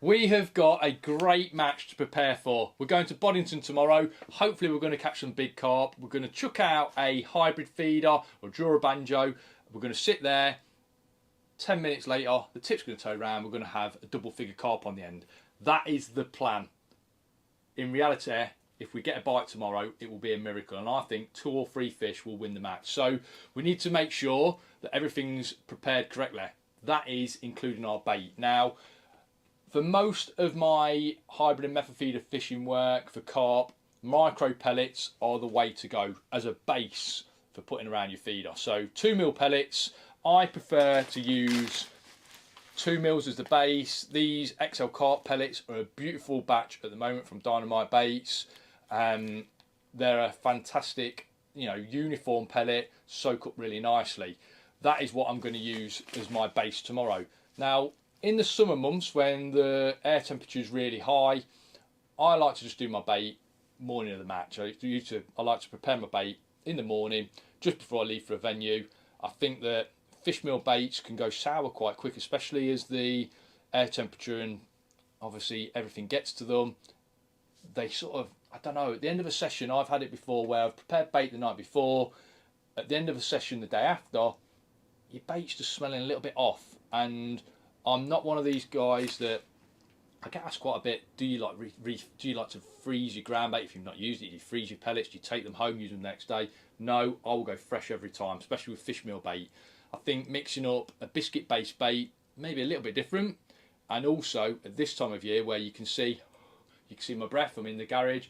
We have got a great match to prepare for. We're going to Boddington tomorrow. Hopefully we're going to catch some big carp. We're going to chuck out a hybrid feeder or draw a banjo. We're going to sit there. 10 minutes later, the tip's going to turn around. We're going to have a double figure carp on the end. That is the plan. In reality, if we get a bite tomorrow, it will be a miracle. And I think 2 or 3 fish will win the match. So we need to make sure that everything's prepared correctly. That is including our bait. Now, for most of my hybrid and method feeder fishing work for carp, micro pellets are the way to go as a base for putting around your feeder. So 2mm pellets, I prefer to use 2mm as the base. These XL carp pellets are a beautiful batch at the moment from Dynamite Baits. They're a fantastic, uniform pellet, soak up really nicely. That is what I'm going to use as my base tomorrow. Now, in the summer months when the air temperature is really high, I like to just do my bait morning of the match. I like to prepare my bait in the morning just before I leave for a venue. I think that fish meal baits can go sour quite quick, especially as the air temperature and obviously everything gets to them. They sort of, I don't know, at the end of a session, I've had it before where I've prepared bait the night before. At the end of a session the day after, your bait's just smelling a little bit off. And I'm not one of these guys that, I get asked quite a bit, do you like to freeze your ground bait if you've not used it? Do you freeze your pellets? Do you take them home, use them the next day? No, I will go fresh every time, especially with fish meal bait. I think mixing up a biscuit based bait, maybe a little bit different. And also at this time of year where you can see my breath, I'm in the garage,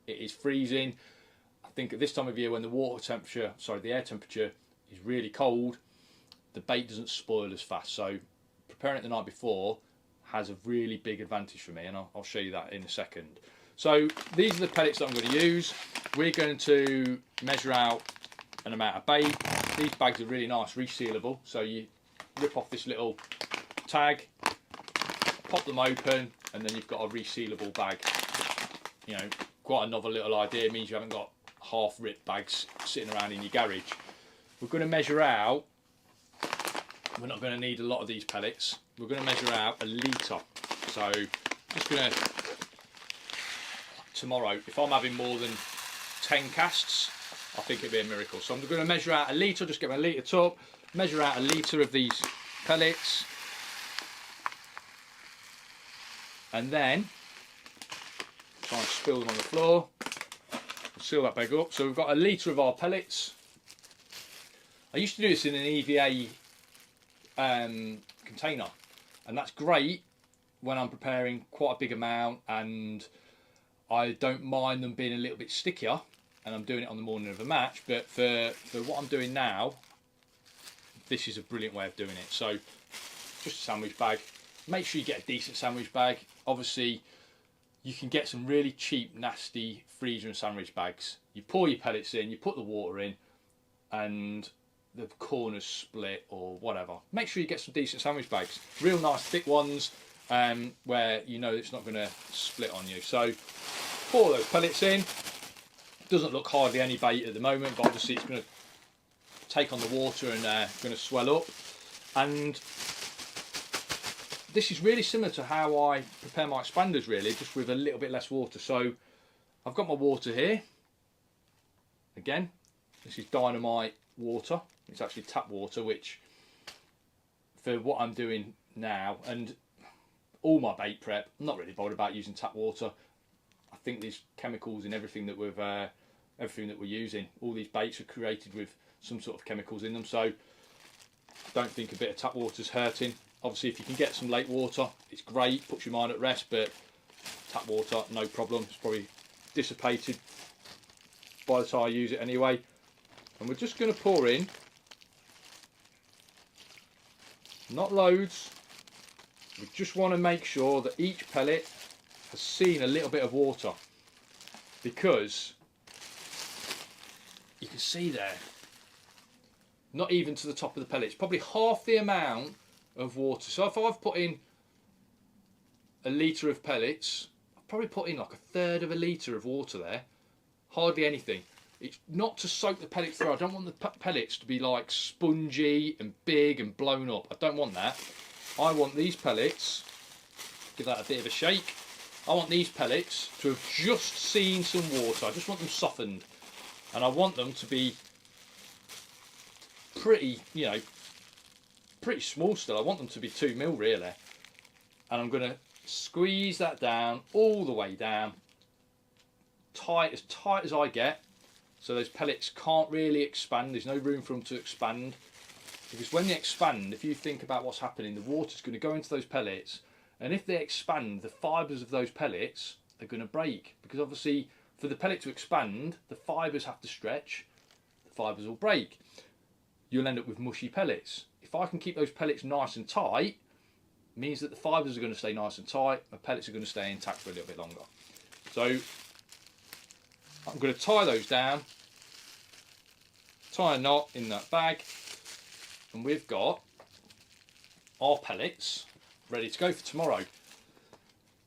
it is freezing. I think at this time of year when the air temperature is really cold, the bait doesn't spoil as fast. So preparing it the night before has a really big advantage for me, and I'll show you that in a second. So these are the pellets that I'm going to use. We're going to measure out an amount of bait. These bags are really nice, resealable. So you rip off this little tag, pop them open, and then you've got a resealable bag. Quite another little idea. It means you haven't got half-ripped bags sitting around in your garage. We're going to measure out, we're not going to need a lot of these pellets. We're going to measure out 1 litre. So just going to, tomorrow, if I'm having more than 10 casts, I think it'd be a miracle. So I'm going to measure out 1 litre, just get my litre tub, measure out 1 litre of these pellets, and then try and spill them on the floor, seal that bag up. So we've got 1 litre of our pellets. I used to do this in an EVA container, and that's great when I'm preparing quite a big amount and I don't mind them being a little bit stickier and I'm doing it on the morning of a match. But for what I'm doing now, this is a brilliant way of doing it. So just a sandwich bag. Make sure you get a decent sandwich bag. Obviously you can get some really cheap nasty freezer and sandwich bags. You pour your pellets in, you put the water in, and the corners split or whatever. Make sure you get some decent sandwich bags, real nice thick ones, where it's not going to split on you. So pour those pellets in. Doesn't look hardly any bait at the moment, but obviously it's going to take on the water and going to swell up. And this is really similar to how I prepare my expanders, really, just with a little bit less water. So I've got my water here. Again, this is Dynamite water. It's actually tap water, which for what I'm doing now and all my bait prep, I'm not really bothered about using tap water. I think there's chemicals in everything that we're using. All these baits are created with some sort of chemicals in them, so I don't think a bit of tap water's hurting. Obviously, if you can get some lake water, it's great, puts your mind at rest, but tap water, no problem. It's probably dissipated by the time I use it anyway. And we're just going to pour in, not loads. We just want to make sure that each pellet has seen a little bit of water, because you can see there, not even to the top of the pellets, probably half the amount of water. So if I've put in 1 litre of pellets, I've probably put in like 1/3 of a litre of water there. Hardly anything. It's not to soak the pellet through. I don't want the pellets to be like spongy and big and blown up. I don't want that. I want these pellets give that a bit of a shake. I want these pellets to have just seen some water. I just want them softened, and I want them to be pretty, you know, pretty small still. I want them to be 2 mil really, and I'm going to squeeze that down all the way down, as tight as I get, so those pellets can't really expand. There's no room for them to expand, because when they expand, if you think about what's happening, the water's going to go into those pellets, and if they expand, the fibres of those pellets are going to break, because obviously for the pellet to expand, the fibres have to stretch, the fibres will break. You'll end up with mushy pellets. If I can keep those pellets nice and tight, it means that the fibres are going to stay nice and tight, my pellets are going to stay intact for a little bit longer. So I'm going to tie those down, tie a knot in that bag, and we've got our pellets ready to go for tomorrow.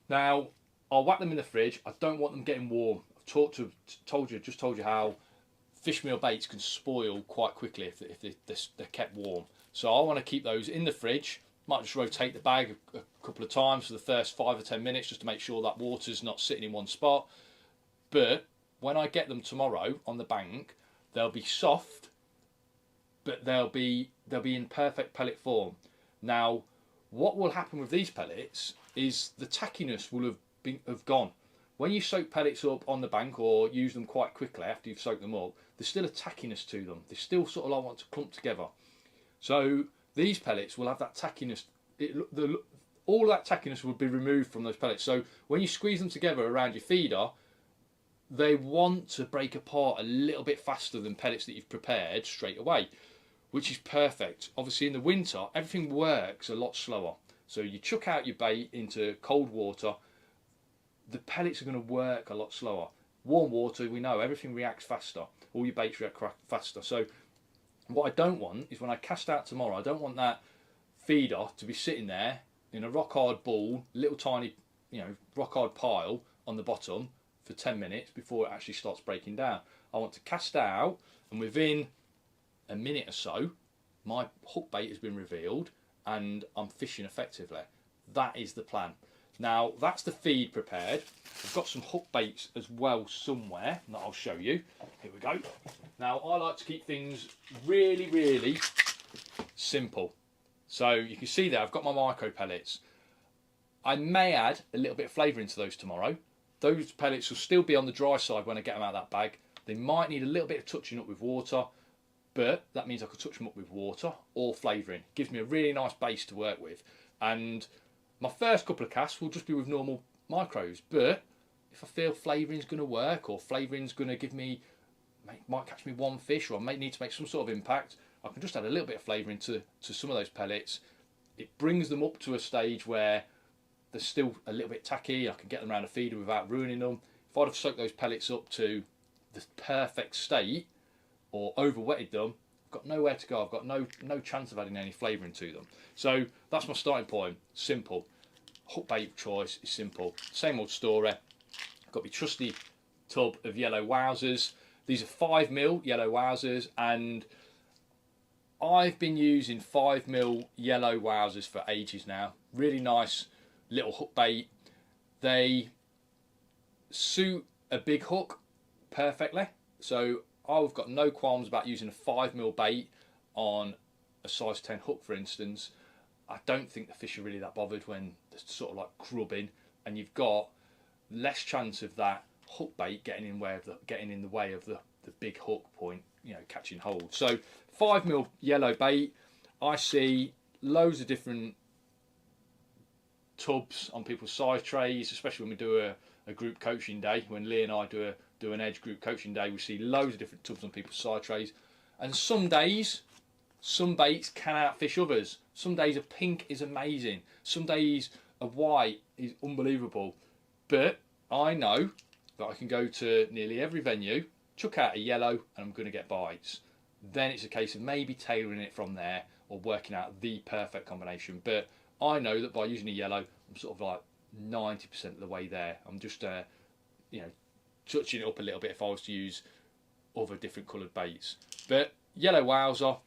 Now, I'll whack them in the fridge. I don't want them getting warm. I've just told you how fish meal baits can spoil quite quickly if they're kept warm. So I want to keep those in the fridge. Might just rotate the bag a couple of times for the first 5 or 10 minutes just to make sure that water's not sitting in one spot. But when I get them tomorrow on the bank, they'll be soft, but they'll be in perfect pellet form. Now, what will happen with these pellets is the tackiness will have gone. When you soak pellets up on the bank or use them quite quickly after you've soaked them up, there's still a tackiness to them. They still sort of like want to clump together. So these pellets will have that tackiness. All of that tackiness will be removed from those pellets. So when you squeeze them together around your feeder, they want to break apart a little bit faster than pellets that you've prepared straight away, which is perfect. Obviously in the winter, everything works a lot slower. So you chuck out your bait into cold water, the pellets are going to work a lot slower. Warm water, we know, everything reacts faster. All your baits react faster. So what I don't want is when I cast out tomorrow, I don't want that feeder to be sitting there in a rock hard ball, little tiny, rock hard pile on the bottom for 10 minutes before it actually starts breaking down. I want to cast out, and within a minute or so, my hook bait has been revealed and I'm fishing effectively. That is the plan. Now, that's the feed prepared. I've got some hook baits as well somewhere that I'll show you. Here we go. Now, I like to keep things really, really simple. So you can see there, I've got my micro pellets. I may add a little bit of flavour into those tomorrow. Those pellets will still be on the dry side when I get them out of that bag. They might need a little bit of touching up with water, but that means I could touch them up with water or flavouring. Gives me a really nice base to work with. And my first couple of casts will just be with normal micros, but if I feel flavouring's going to work, or flavouring's going to give me, might catch me one fish, or I may need to make some sort of impact, I can just add a little bit of flavouring to some of those pellets. It brings them up to a stage where they're still a little bit tacky. I can get them around a feeder without ruining them. If I'd have soaked those pellets up to the perfect state or over-wetted them, I've got nowhere to go. I've got no chance of adding any flavouring to them. So that's my starting point. Simple. Hook bait choice is simple. Same old story. I've got my trusty tub of yellow wowsers. These are 5mm yellow wowsers, and I've been using 5mm yellow wowsers for ages now. Really nice little hook bait. They suit a big hook perfectly. So I've got no qualms about using a 5mm bait on a size 10 hook, for instance. I don't think the fish are really that bothered when they're sort of like grubbing, and you've got less chance of that hook bait getting in the way of the big hook point, catching hold. So 5mm yellow bait. I see loads of different tubs on people's size trays, especially when we do a group coaching day. When Lee and I do an edge group coaching day, we see loads of different tubs on people's side trays, and some days some baits can outfish others. Some days a pink is amazing, some days a white is unbelievable, but I know that I can go to nearly every venue, chuck out a yellow, and I'm going to get bites. Then it's a case of maybe tailoring it from there or working out the perfect combination. But I know that by using a yellow, I'm sort of like 90% of the way there. I'm just touching it up a little bit if I was to use other different coloured baits. But yellow wowser,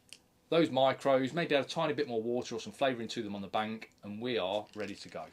those micros, maybe add a tiny bit more water or some flavouring to them on the bank, and we are ready to go.